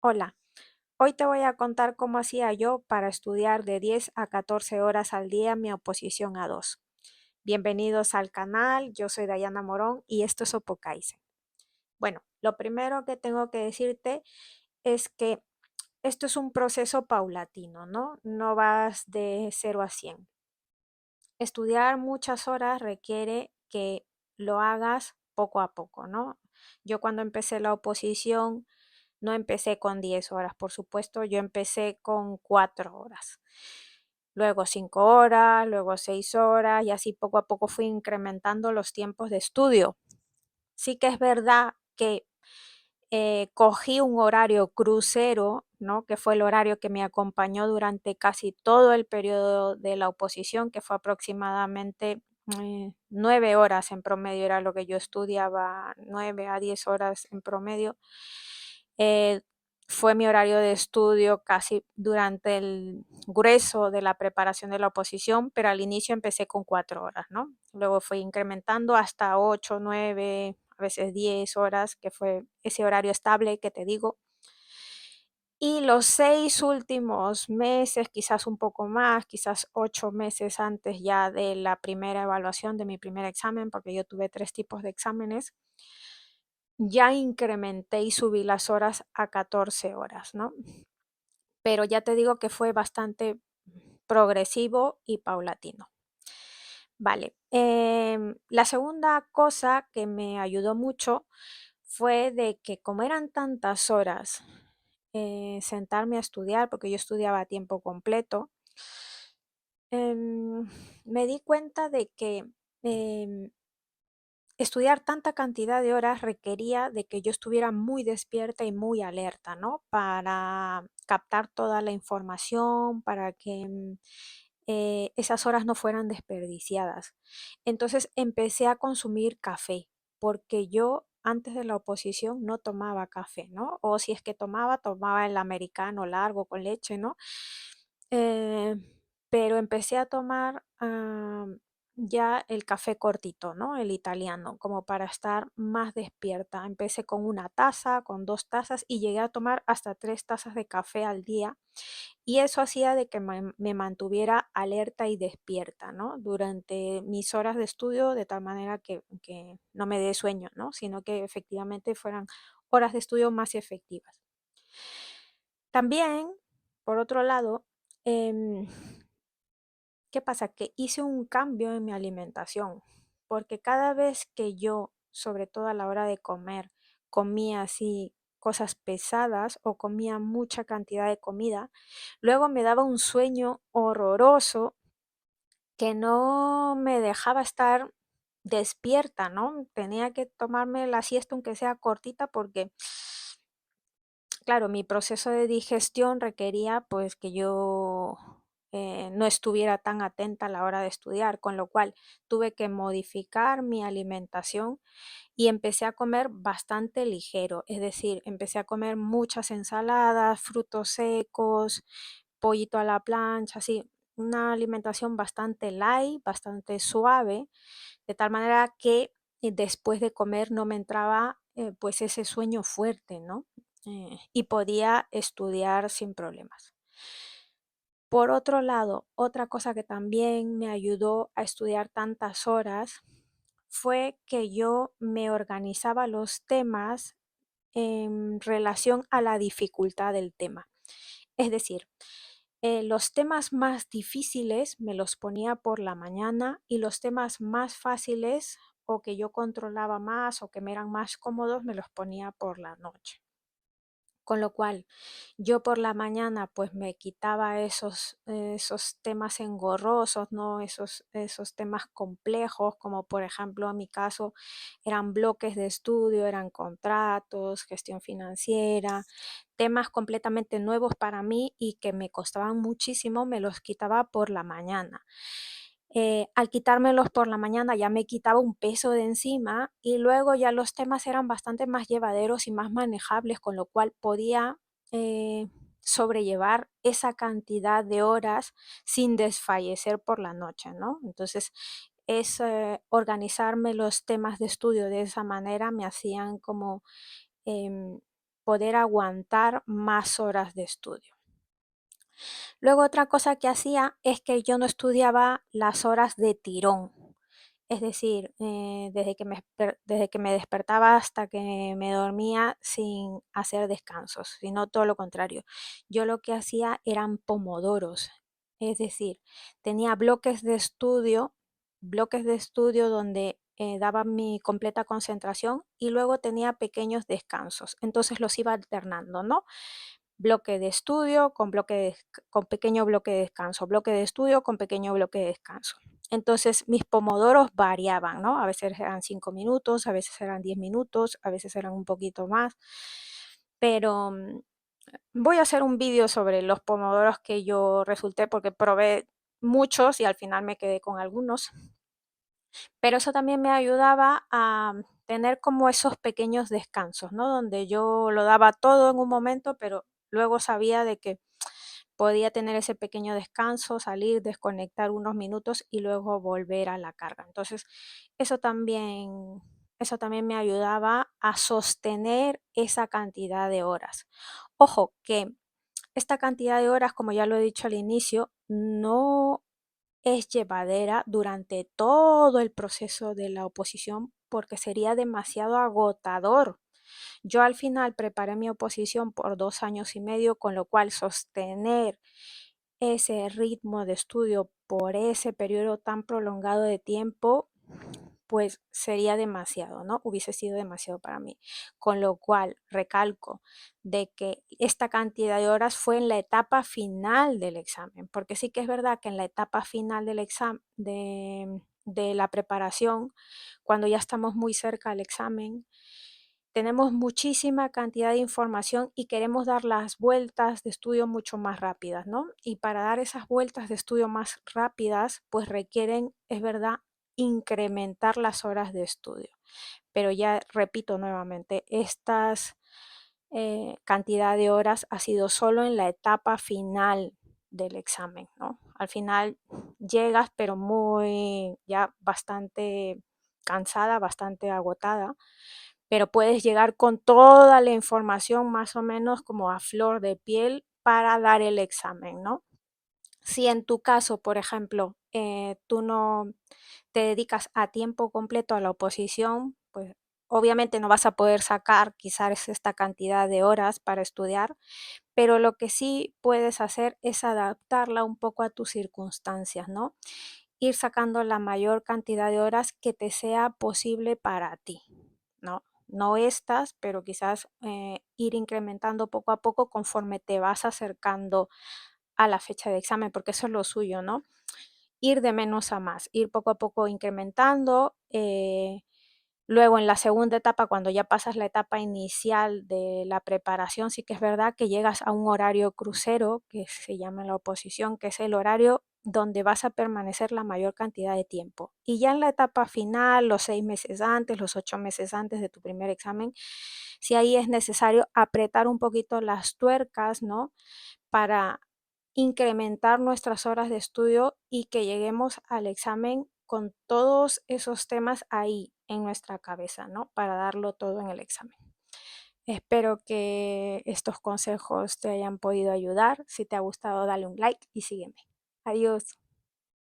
Hola, hoy te voy a contar cómo hacía yo para estudiar de 10 a 14 horas al día mi oposición a 2. Bienvenidos al canal, yo soy Dayana Morón y esto es Opocaise. Bueno, lo primero que tengo que decirte es que esto es un proceso paulatino, ¿no? No vas de 0 a 100. Estudiar muchas horas requiere que lo hagas poco a poco, ¿no? Yo cuando empecé la oposición no empecé con 10 horas, por supuesto, yo empecé con 4 horas, luego 5 horas, luego 6 horas y así poco a poco fui incrementando los tiempos de estudio. Sí que es verdad que cogí un horario crucero, ¿no? Que fue el horario que me acompañó durante casi todo el periodo de la oposición, que fue aproximadamente 9 horas en promedio, era lo que yo estudiaba, 9 a 10 horas en promedio. Eh, Fue mi horario de estudio casi durante el grueso de la preparación de la oposición, pero al inicio empecé con 4 horas, ¿no? Luego fui incrementando hasta 8, 9, a veces 10 horas, que fue ese horario estable que te digo. Y los 6 últimos meses, quizás un poco más, quizás 8 meses antes ya de la primera evaluación de mi primer examen, porque yo tuve 3 tipos de exámenes, ya incrementé y subí las horas a 14 horas, ¿no? Pero ya te digo que fue bastante progresivo y paulatino. Vale, la segunda cosa que me ayudó mucho fue de que como eran tantas horas sentarme a estudiar, porque yo estudiaba a tiempo completo, em, me di cuenta de que em, estudiar tanta cantidad de horas requería de que yo estuviera muy despierta y muy alerta, ¿no? Para captar toda la información, para que esas horas no fueran desperdiciadas. Entonces empecé a consumir café, porque yo antes de la oposición no tomaba café, ¿no? O si es que tomaba, tomaba el americano largo con leche, ¿no? Eh, pero empecé a tomar ya el café cortito, ¿no? El italiano, como para estar más despierta. Empecé con una taza, con 2 tazas y llegué a tomar hasta 3 tazas de café al día. Y eso hacía de que me mantuviera alerta y despierta, ¿no? Durante mis horas de estudio, de tal manera que no me dé sueño, ¿no? Sino que efectivamente fueran horas de estudio más efectivas. También, por otro lado, em, ¿qué pasa? Que hice un cambio en mi alimentación, porque cada vez que yo, sobre todo a la hora de comer, comía así cosas pesadas o comía mucha cantidad de comida, luego me daba un sueño horroroso que no me dejaba estar despierta, ¿no? Tenía que tomarme la siesta aunque sea cortita porque claro, mi proceso de digestión requería pues que yo no estuviera tan atenta a la hora de estudiar, con lo cual tuve que modificar mi alimentación y empecé a comer bastante ligero, es decir, empecé a comer muchas ensaladas, frutos secos, pollito a la plancha, así, una alimentación bastante light, bastante suave, de tal manera que después de comer no me entraba pues ese sueño fuerte, ¿no? Y podía estudiar sin problemas. Por otro lado, otra cosa que también me ayudó a estudiar tantas horas fue que yo me organizaba los temas en relación a la dificultad del tema. Es decir, los temas más difíciles me los ponía por la mañana y los temas más fáciles o que yo controlaba más o que me eran más cómodos me los ponía por la noche. Con lo cual, yo por la mañana pues me quitaba esos temas engorrosos, ¿no? Esos temas complejos, como por ejemplo en mi caso eran bloques de estudio, eran contratos, gestión financiera, temas completamente nuevos para mí y que me costaban muchísimo, me los quitaba por la mañana. Al quitármelos por la mañana ya me quitaba un peso de encima y luego ya los temas eran bastante más llevaderos y más manejables, con lo cual podía eh, sobrellevar esa cantidad de horas sin desfallecer por la noche, ¿no? Entonces, organizarme los temas de estudio de esa manera me hacían como poder aguantar más horas de estudio. Luego otra cosa que hacía es que yo no estudiaba las horas de tirón. Es decir, desde que me despertaba hasta que me dormía sin hacer descansos, sino todo lo contrario. Yo lo que hacía eran pomodoros, es decir, tenía bloques de estudio donde daba mi completa concentración y luego tenía pequeños descansos. Entonces los iba alternando, ¿no? Bloque de estudio con pequeño bloque de descanso, bloque de estudio con pequeño bloque de descanso. Entonces mis pomodoros variaban, ¿no? A veces eran 5 minutos, a veces eran 10 minutos, a veces eran un poquito más. Pero voy a hacer un vídeo sobre los pomodoros que yo resulté porque probé muchos y al final me quedé con algunos. Pero eso también me ayudaba a tener como esos pequeños descansos, ¿no? Donde yo lo daba todo en un momento, pero luego sabía de que podía tener ese pequeño descanso, salir, desconectar unos minutos y luego volver a la carga. Entonces, eso también, eso también me ayudaba a sostener esa cantidad de horas. Ojo, que esta cantidad de horas, como ya lo he dicho al inicio, no es llevadera durante todo el proceso de la oposición porque sería demasiado agotador. Yo al final preparé mi oposición por 2 años y medio, con lo cual sostener ese ritmo de estudio por ese periodo tan prolongado de tiempo, pues sería demasiado, ¿no? Hubiese sido demasiado para mí. Con lo cual, recalco de que esta cantidad de horas fue en la etapa final del examen, porque sí que es verdad que en la etapa final del examen, de la preparación, cuando ya estamos muy cerca del examen, tenemos muchísima cantidad de información y queremos dar las vueltas de estudio mucho más rápidas, ¿no? Y para dar esas vueltas de estudio más rápidas, pues requieren, es verdad, incrementar las horas de estudio. Pero ya repito nuevamente, estas cantidad de horas ha sido solo en la etapa final del examen, ¿no? Al final llegas, pero muy, ya bastante cansada, bastante agotada, pero puedes llegar con toda la información más o menos como a flor de piel para dar el examen, ¿no? Si en tu caso, por ejemplo, tú no te dedicas a tiempo completo a la oposición, pues obviamente no vas a poder sacar quizás esta cantidad de horas para estudiar, pero lo que sí puedes hacer es adaptarla un poco a tus circunstancias, ¿no? Ir sacando la mayor cantidad de horas que te sea posible para ti, ¿no? No estas, pero quizás ir incrementando poco a poco conforme te vas acercando a la fecha de examen, porque eso es lo suyo, ¿no? Ir de menos a más, ir poco a poco incrementando. Luego en la segunda etapa, cuando ya pasas la etapa inicial de la preparación, sí que es verdad que llegas a un horario crucero, que se llama la oposición, que es el horario donde vas a permanecer la mayor cantidad de tiempo. Y ya en la etapa final, los 6 meses antes, los 8 meses antes de tu primer examen, si ahí es necesario apretar un poquito las tuercas, ¿no? Para incrementar nuestras horas de estudio y que lleguemos al examen con todos esos temas ahí en nuestra cabeza, ¿no? Para darlo todo en el examen. Espero que estos consejos te hayan podido ayudar. Si te ha gustado, dale un like y sígueme. Adiós.